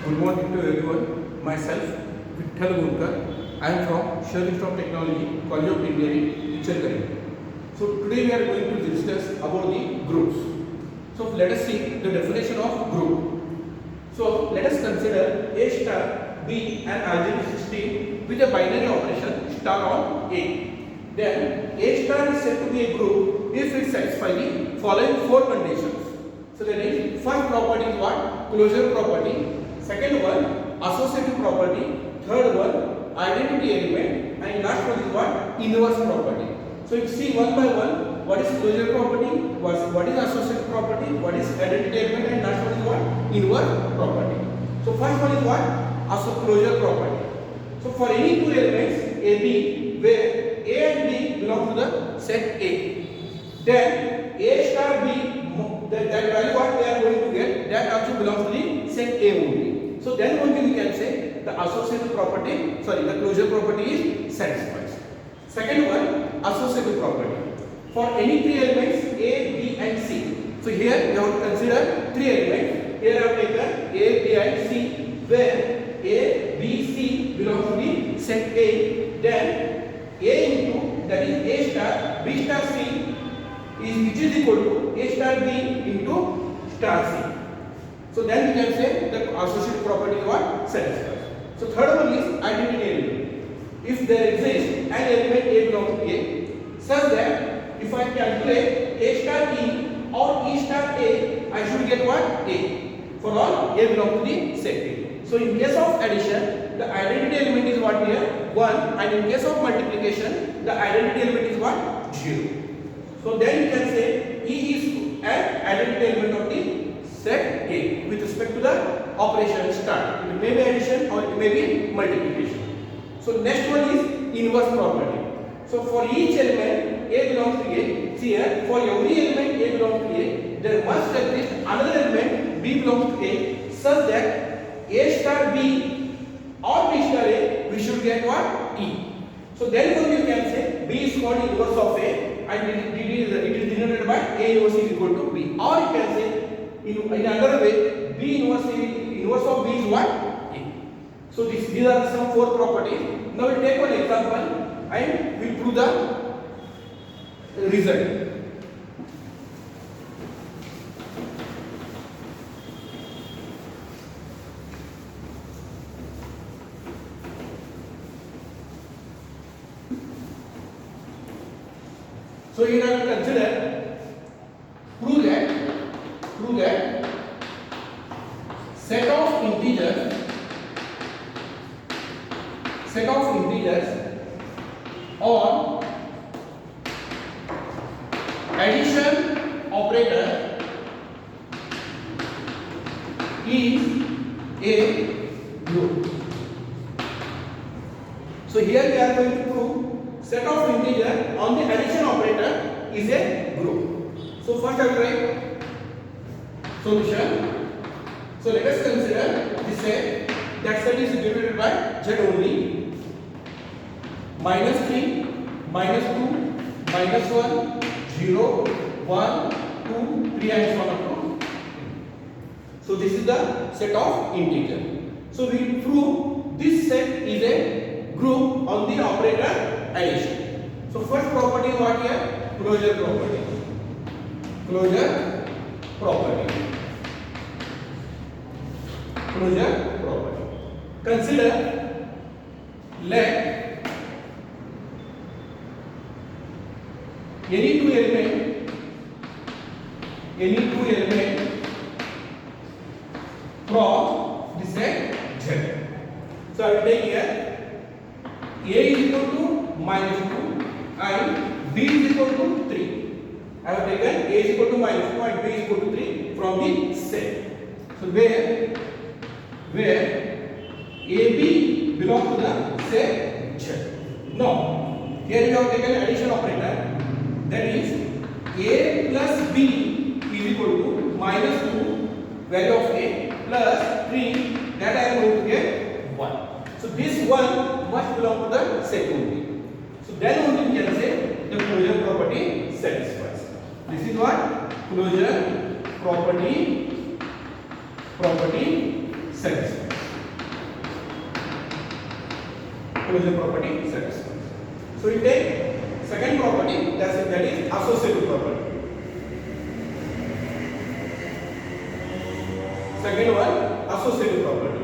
Good morning to everyone. Myself, Vitthal Guntkar. I am from Shell Institute of Technology, College of Engineering, Ichalkari. So today we are going to discuss about the groups. So let us see the definition of group. So let us consider A star, B and algebraic system with a binary operation star on A. Then A star is said to be a group if it satisfies the following four conditions. So that is, first property is what? Closure property. Second one, associative property. Third one, identity element. And last one is what? Inverse property. So you see one by one, what is closure property, what is associative property, what is identity element, and last one is what? Inverse property. So first one is what? Closure property. So for any two elements A, B, where A and B belong to the set A, then A star B, that value what we are going to get, that also belongs to the set A only. So then only we can say the associative property, the closure property is satisfied. Second one, associative property. For any three elements A, B and C. So here we have to consider three elements. Here I have taken A, B and C, where A, B, C belong to the set A. Then A into, that is A star, B star C which is equal to A star B into star C. So then we can say the associative property is what? Satisfies. So third one is identity element. If there exists an element A belongs to A, such that if I calculate A star E or E star A, I should get what? A. For all A belongs to the set A. So in case of addition, the identity element is what here? 1, and in case of multiplication, the identity element is what? 0. So then you can say E is an identity element of the set A with respect to the operation start. It may be addition or it may be multiplication. So next one is inverse property. So for each element A belongs to A, see here, for every element A belongs to A, there must exist another element B belongs to A, such that A star B or B star A, we should get what? E. So then only you can say B is called inverse of A, and it is denoted by A inverse is equal to B. Or you can say in another way, B inverse of B is what? A. So these are some four properties. Now we will take one example and we will prove the result. So here I will consider prove that set of integers on addition operator is a group. So here we are going to prove set of integer on the addition operator is a group. So first I will write solution. So let us consider this set. That set is denoted by Z only. -3, -2, -1, 0, 1, 2, 3 and so on up to. So this is the set of integer. So we prove this set is a group on the operator addition. So first property is what here? Closure property. Closure property. Consider, let any two element from the set Z. So I will take here A is equal to -2 and B is equal to 3. I have taken A is equal to -2 and B is equal to 3 from the set. So where AB belongs to the set Z. Now here we have taken addition operator, that is A plus B is equal to -2 value of A plus 3, that I am going to get 1. So this 1 must belong to the set only. So then only we can say the closure property satisfies. This is what? Closure property satisfies. closure property satisfies. So we take second property, that is associative property. Second one, associative property.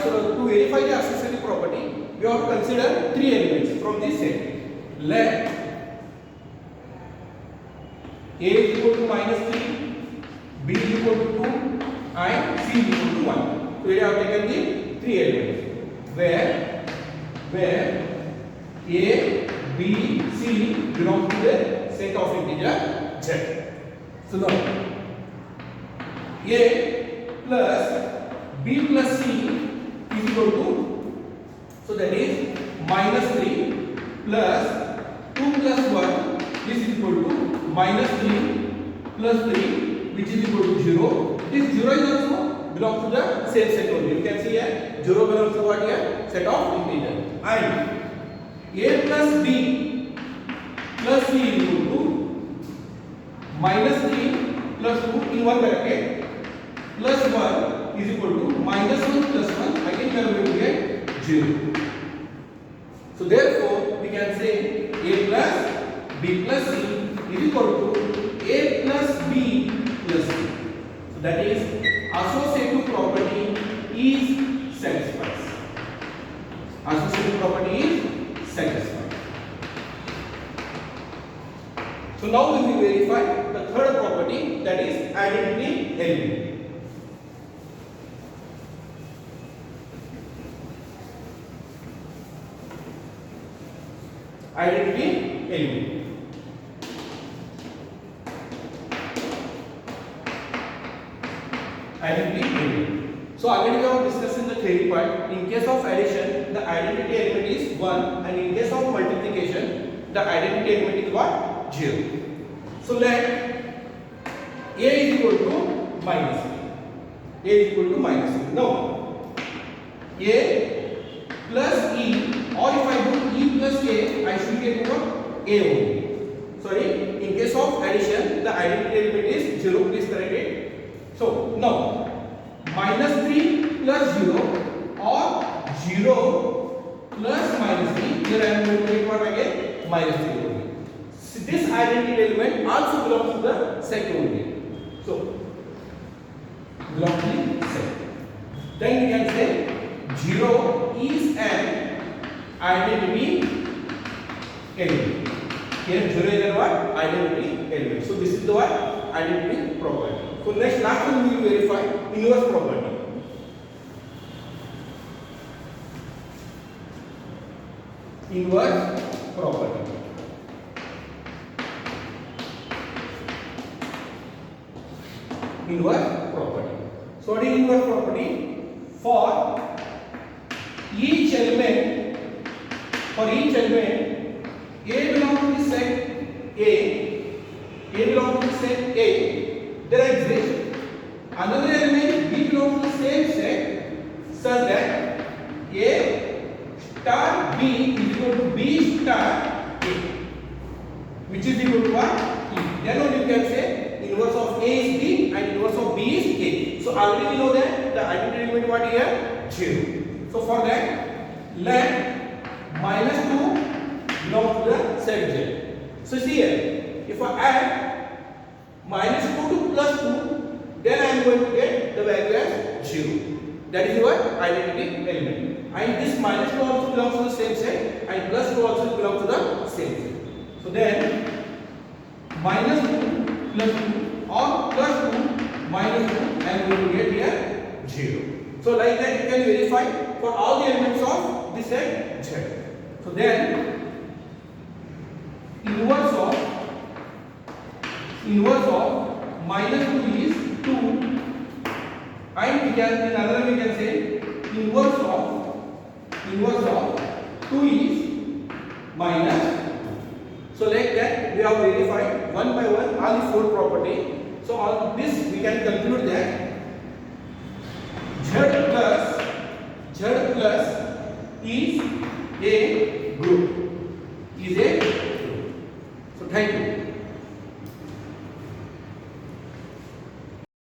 To verify the associative property, we have to consider three elements from this set. Let A is equal to -3, B is equal to 2, and C is equal to 1. So we have taken the three elements where A, B, C belong to the set of integer Z. So now A plus B plus C is equal to, so that is -3 plus 2 plus 1, this is equal to -3 plus 3, which is equal to 0. This 0 is also belongs to the same set only. You can see here 0 belongs to what here? Set of integer. And A plus B plus C is equal to -3 plus 2 in one bracket plus 1 is equal to -1 plus 1. Again we are going to get 0. So therefore we can say A plus B plus C is equal to A plus B plus C. So that is associative property is satisfied. Associative property is satisfied. So now we will verify the third property, that is identity element. Identity element. Identity element. So already we have discussed in the theory part. In case of addition, the identity element is 1, and in case of multiplication, the identity element is what? 0. So let A is equal to -3. A is equal to -3. Now A plus E, or if I do E plus A, I should get what? A only. Sorry, in case of addition, the identity element is 0. Please correct it. So now -3 plus 0 or 0 plus -3. Here I am going to take what again? -3 only. So this identity element also belongs to the set only. So belongs to the set. Then we can say 0 is an identity element. Here 0 is an what? Identity element. So this is the what? Identity property. So next, last one we will verify inverse property. Inverse property. Inverse property. So what is inverse property? For each element, A belongs to the set A belongs to the set A, there exists another element B belongs to the same set such that A star B is equal to B star A, which is equal to what? E. Then only you can say inverse of A is B and inverse of B is A. So already we know that the identity element what here? 0. So for that, let -2 belong to the set Z. So see here, if I add -2 to +2, then I am going to get the value as 0. That is your identity element. And this -2 also belongs to the same set, and +2 also belongs to the same set. So then -2 plus 2 or +2 minus 2, I am going to get here 0. So like that you can verify for all the elements of this set Z. So then inverse of -2 is 2, and we can, in another we can say inverse of 2 is minus. So like that we have verified one by one all the four property. So on this we can conclude that Z plus is a group. So thank you.